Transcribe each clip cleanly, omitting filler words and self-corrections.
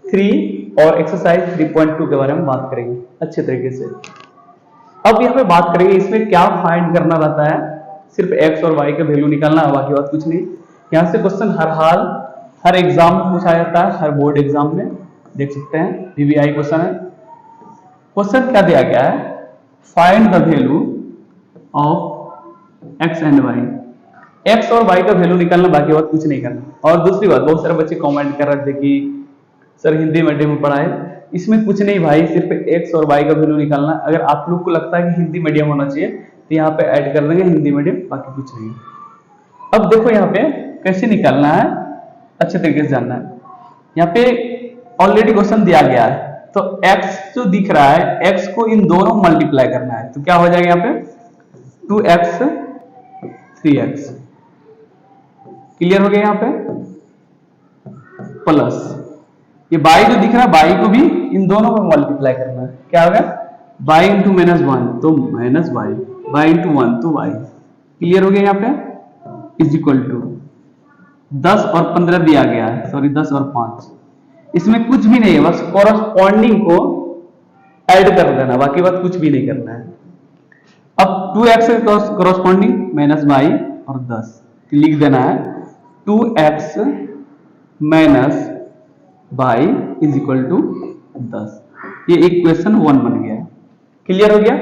3 और एक्सरसाइज 3.2 के बारे में बात करेंगे अच्छे तरीके से। अब यहाँ पे बात करेंगे इसमें क्या फाइंड करना रहता है, सिर्फ एक्स और वाई का वैल्यू निकालना है, बाकी बात कुछ नहीं। यहाँ से क्वेश्चन हर एग्जाम में पूछा जाता है, हर बोर्ड एग्जाम में देख सकते हैं, VVI क्वेश्चन है। क्वेश्चन क्या दिया गया है, find the value of X and Y. X और वाई का वैल्यू निकालना, बाकी बात कुछ नहीं करना। और दूसरी बात, बहुत सारे बच्चे कमेंट कर रहे थे कि सर हिंदी मीडियम में पढ़ाए, इसमें कुछ नहीं भाई, सिर्फ एक्स और वाई का वैल्यू निकालना। अगर आप लोग को लगता है कि हिंदी मीडियम होना चाहिए तो यहाँ पे ऐड कर देंगे हिंदी मीडियम, बाकी कुछ नहीं। अब देखो यहाँ पे कैसे निकालना है, अच्छे तरीके से जानना है। यहाँ पे ऑलरेडी क्वेश्चन दिया गया है, तो x जो दिख रहा है, x को इन दोनों मल्टीप्लाई करना है, तो क्या हो जाएगा यहाँ पे 2x 3x। क्लियर हो गया यहाँ पे, प्लस ये बाई जो दिख रहा है, बाई को भी इन दोनों में मल्टीप्लाई करना है, क्या होगा बाई इंटू -1 तो माइनस वाई, बाई इंटू 1 तो वाई। क्लियर हो गया यहाँ पे, इज इक्वल टू 10 और 15 दिया गया है, सॉरी 10 और 5, इसमें कुछ भी नहीं है, बस कॉरस्पॉन्डिंग को ऐड कर देना, बाकी बात कुछ भी नहीं करना है। अब 2x के कॉरस्पॉन्डिंग माइनस वाई और 10 लिख देना है 2x minus Y is equal to 10। ये इक्वेशन 1 बन गया। क्लियर हो गया।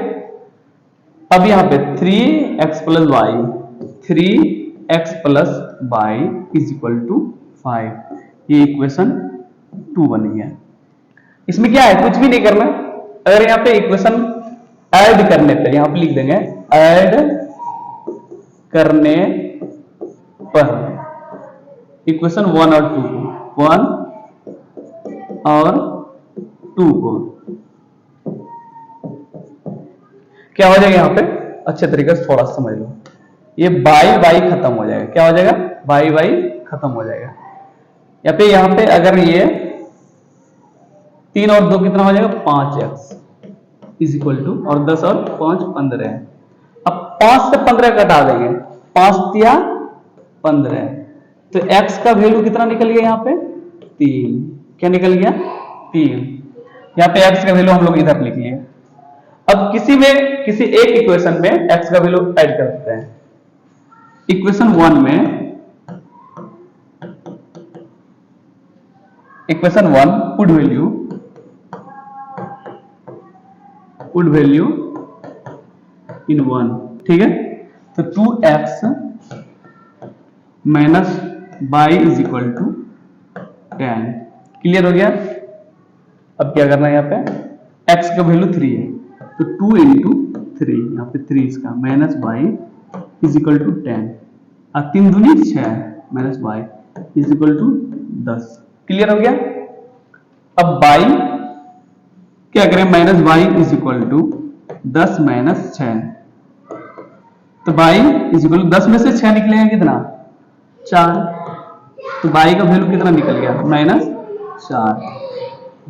अब यहाँ पे 3x plus Y, 3x plus Y is equal to 5, ये इक्वेशन 2 बन गया। इसमें क्या है, कुछ भी नहीं करना। अगर यहाँ पे इक्वेशन ऐड करने पे यहाँ पे लिख देंगे ऐड करने पर इक्वेशन 1 और 2 को, 1 और 2 को, क्या हो जाएगा यहाँ पे, अच्छे तरीके से थोड़ा समझ लो, ये बाई बाई खत्म हो जाएगा। क्या हो जाएगा, बाई बाई खत्म हो जाएगा। यहाँ पे अगर ये 3 और 2 कितना हो जाएगा 5x इज इक्वल टू, और 10 और 5 15 है। अब 5 से 15 कटा देंगे, 5 तिया 15, तो x का वैल्यू कितना निकल गया यहाँ पे 3। क्या निकल गया 3। यहाँ पे x का वैल्यू हम लोग इधर लिख लिए। अब किसी एक इक्वेशन में x का वैल्यू ऐड कर देते हैं। इक्वेशन 1 में, इक्वेशन 1 पुट वैल्यू इन 1, ठीक है। तो 2x minus Y is equal to 10। Clear हो गया। अब क्या करना है, यहाँ पे x का वैल्यू 3 है, तो 2 इंटू 3, यहाँ पे 3 इसका minus Y is equal to 10, और 3 दूनी 6 minus Y is equal to 10। Clear हो गया। अब बाई क्या करें, minus Y is equal to 10 minus 6, तो बाई इज इक्वल टू 10 में से 6 निकलेगा कितना 4, तो बाई का वैल्यू कितना निकल गया -4।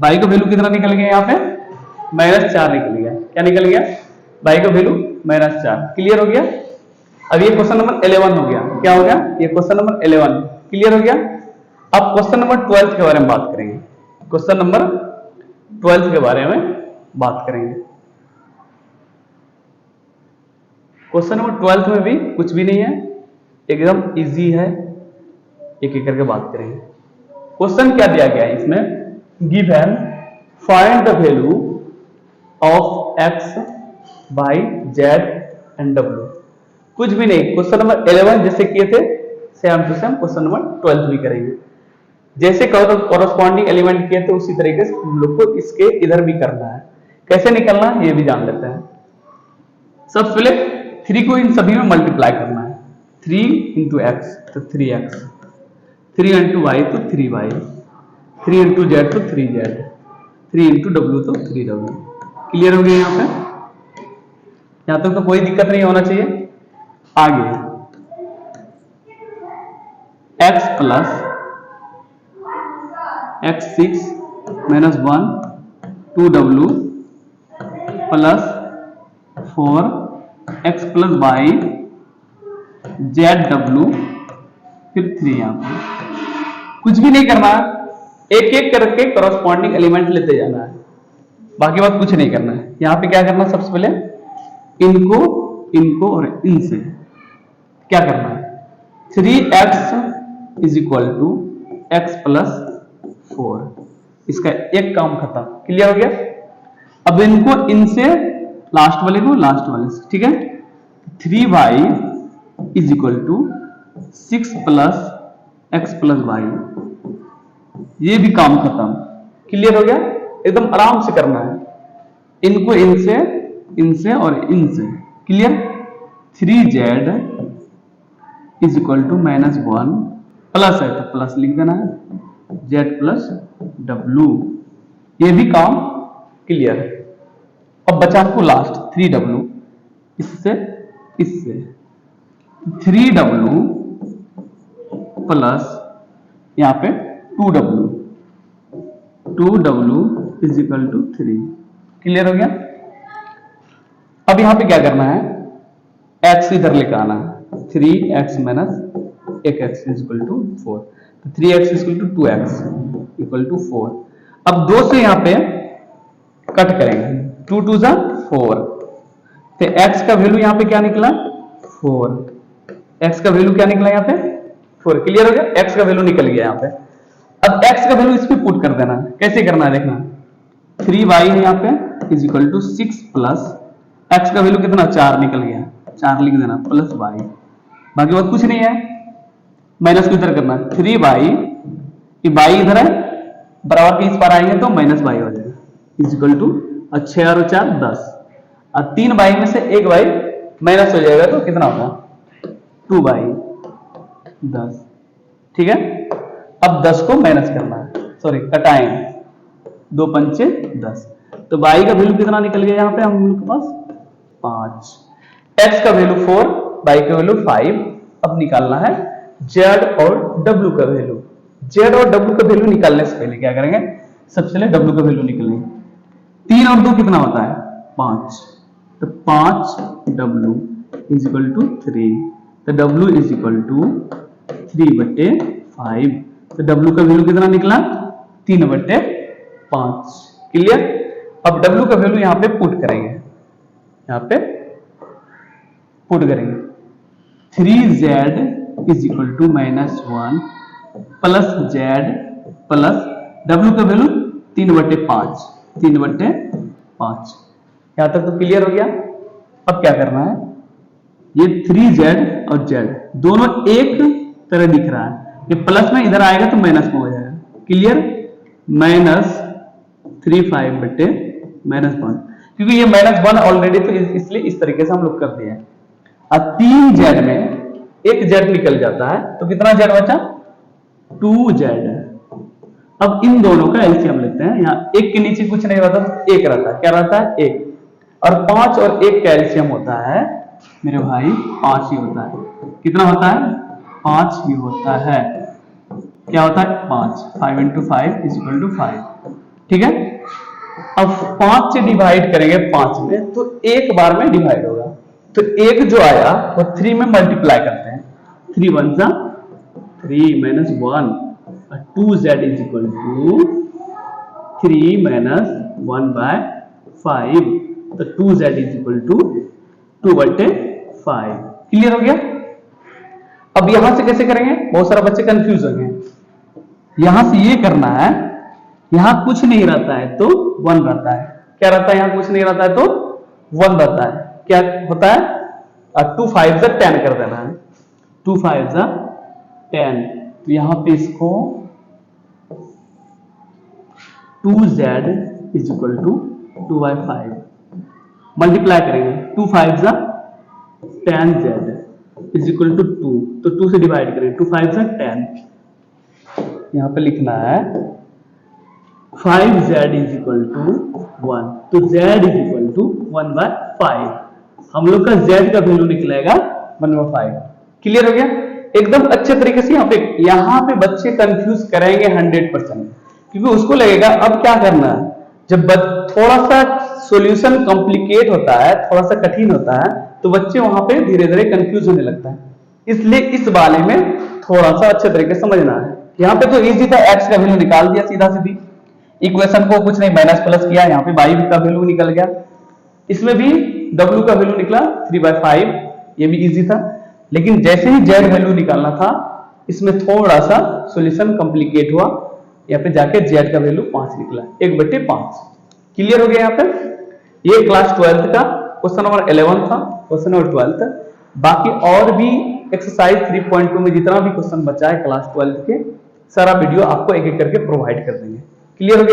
बाई का वैल्यू कितना निकल गया यहाँ पे -4 निकल गया। क्या निकल गया, बाई का वैल्यू -4। क्लियर हो गया। अब ये क्वेश्चन नंबर 11 हो गया। क्या हो गया, ये क्वेश्चन नंबर 11 क्लियर हो गया। अब क्वेश्चन नंबर 12 के बारे में बात करेंगे। क्वेश्चन नंबर 12 के बारे में बात करेंगे। क्वेश्चन नंबर 12 में भी कुछ भी नहीं है, एकदम इजी है, एक एक करके बात करेंगे। क्वेश्चन क्या दिया गया है इसमें, given find the value of x, y, z and w। कुछ भी नहीं, क्वेश्चन नंबर 11 जैसे किए थे same to same question number 12 भी करेंगे। जैसे कॉरस्पॉन्डिंग एलिमेंट किए थे उसी तरीके से हम लोग को इसके इधर भी करना है। कैसे निकलना है ये भी जान लेते हैं। सबसे पहले 3 को इन सभी में मल्टीप्लाई करना है, 3 इंटू एक्स तो 3x, 3 इंटू वाई तो 3y, 3 इंटू जेड तो 3z, 3 इंटू डब्ल्यू तो 3w। क्लियर हो गया। यहाँ पे यहां तक तो कोई दिक्कत नहीं होना चाहिए। आगे x plus x6 minus 1 2w plus 4x plus Y ZW फिर 3। यहां पर कुछ भी नहीं करना, एक एक करके करस्पॉन्डिंग एलिमेंट लेते जाना है, बाकी बात कुछ नहीं करना है। यहाँ पे क्या करना है, सबसे पहले इनको इनको और इनसे क्या करना है, 3x is equal to x plus 4, इसका एक काम खत्म, क्लियर हो गया। अब इनको इनसे लास्ट वाले को लास्ट वाले से, ठीक है। 3y is equal to 6 plus x plus y, ये भी काम खत्म, क्लियर हो गया। एकदम आराम से करना है, इनको इनसे इनसे और इनसे, clear. 3z is equal to -1 plus है तो प्लस लिख देना है, z प्लस w, ये भी काम क्लियर है। अब बचा आपको लास्ट 3w, इससे इससे 3w प्लस यहां पे 2w is equal to 3, clear हो गया। अब यहां पे क्या करना है, x इधर लेकर आना है, 3x minus 1x is equal to 4, तो 3x is equal to 2x equal to 4। अब 2 से यहां पे कट करेंगे, 2 2 जा 4, तो x का वैल्यू यहां पे क्या निकला 4, x का वैल्यू क्या निकला यहां पे 4, क्लियर हो गया। x का वैल्यू निकल गया यहां पे। अब x का वैल्यू इस पे पुट कर देना, कैसे करना है देखना, 3y है यहां पे is equal to 6 plus x का वैल्यू कितना 4 निकल गया, 4 लिख देना प्लस y, बाकी बात कुछ नहीं है, माइनस को इधर करना, 3y ये y इधर है बराबर के इस पार आएंगे तो माइनस y हो जाएगा इज इक्वल टू 6 और 4 10, और 3y में से एक y माइनस हो जाएगा तो कितना होगा 2y 10, ठीक है। अब 10 को माइनस करना है, सॉरी कटाएंगे, 2 पंचे 10, तो y का वैल्यू कितना निकल गया यहाँ पे हम लोग के पास 5, x का वैल्यू 4, y का वैल्यू 5। अब निकालना है z और w का वैल्यू। z और w का वैल्यू निकालने से पहले क्या करेंगे, सबसे पहले w का वैल्यू निकालेंगे, 3 और 2 कितना होता है 5, तो 5w इज इक्वल टू 3, तो w इज इक्वल टू 3/5, तो w का वैल्यू कितना निकला 3/5, क्लियर। अब w का वैल्यू यहां पे पुट करेंगे, यहां पे पुट करेंगे, 3z is equal to -1 plus z plus w का वैल्यू 3/5, 3/5, यहां तक तो क्लियर हो गया। अब क्या करना है, ये 3z और z दोनों एक तरह दिख रहा है, ये प्लस में इधर आएगा तो माइनस में हो जाएगा, क्लियर, -3/5/-1, क्योंकि ये -1 ऑलरेडी तो इसलिए इस तरीके से हम लोग कर दिए हैं। अब 3z में एक z निकल जाता है तो कितना z बचा 2z। अब इन दोनों का एलसीएम लेते हैं, यहाँ एक के नीचे कुछ नहीं रहता तो एक रहता है, क्या रहता है 1, और 5 और 1 का एलसीएम होता है मेरे भाई 5 ही होता है, कितना होता है 5 ही होता है, क्या होता है 5, 5 × 5 इज इक्वल टू 5, ठीक है। अब 5 से डिवाइड करेंगे 5 में तो एक बार में डिवाइड होगा, तो एक जो आया वो 3 में मल्टीप्लाई करते हैं, 3 1 जा 3 -1, 2z इज इक्वल टू 3 -1/5, तो 2z is equal to 2/5, clear हो गया। अब यहां से कैसे करेंगे, बहुत सारे बच्चे कंफ्यूज होंगे, यहां से ये करना है, यहां कुछ नहीं रहता है तो 1 रहता है, क्या रहता है यहां कुछ नहीं रहता है तो 1 रहता है, क्या होता है 2 5 जा 10 कर देना है, 2 5 जा 10, तो यहां पे इसको 2z is equal to 2/5 multiply करेंगे, 2 5 जा 10z इज इक्वल टू 2, तो 2 से डिवाइड करेंगे, 2 5 जा 10, यहां पे लिखना है 5z इज इक्वल टू 1, तो z इज इक्वल टू 1/5, हम लोग का z का वैल्यू निकलेगा 1/5, क्लियर हो गया। एकदम अच्छे तरीके से यहाँ पे बच्चे कंफ्यूज करेंगे 100%, क्योंकि उसको लगेगा अब क्या करना है, जब थोड़ा सा सॉल्यूशन कॉम्प्लिकेट होता है, थोड़ा सा कठिन होता है, तो बच्चे वहां पे धीरे धीरे कंफ्यूज होने लगता है, इसलिए इस वाले में थोड़ा सा अच्छे तरीके से समझना है। यहाँ पे तो इजी था, एक्स का वैल्यू निकाल दिया सीधा सीधी, इक्वेशन को कुछ नहीं माइनस प्लस किया, यहाँ पे वाई का वैल्यू निकल गया। इसमें भी डब्ल्यू का वैल्यू निकला 3/5, ये भी इजी था। लेकिन जैसे ही जेड वैल्यू निकालना था, इसमें थोड़ा सा सॉल्यूशन कॉम्प्लिकेट हुआ, यहाँ पे जाके जेड का वैल्यू 5 निकला, 1/5। क्लियर हो गया यहाँ पे? ये क्लास 12th का क्वेश्चन नंबर 11 था, क्वेश्चन नंबर 12th। बाकी और भी एक्सरसाइज 3.2 में जितना भी क्वेश्चन बचा है क्लास 12th के, सारा वीडियो आपको एक एक करके प्रोवाइड कर देंगे। क्लियर हो गया?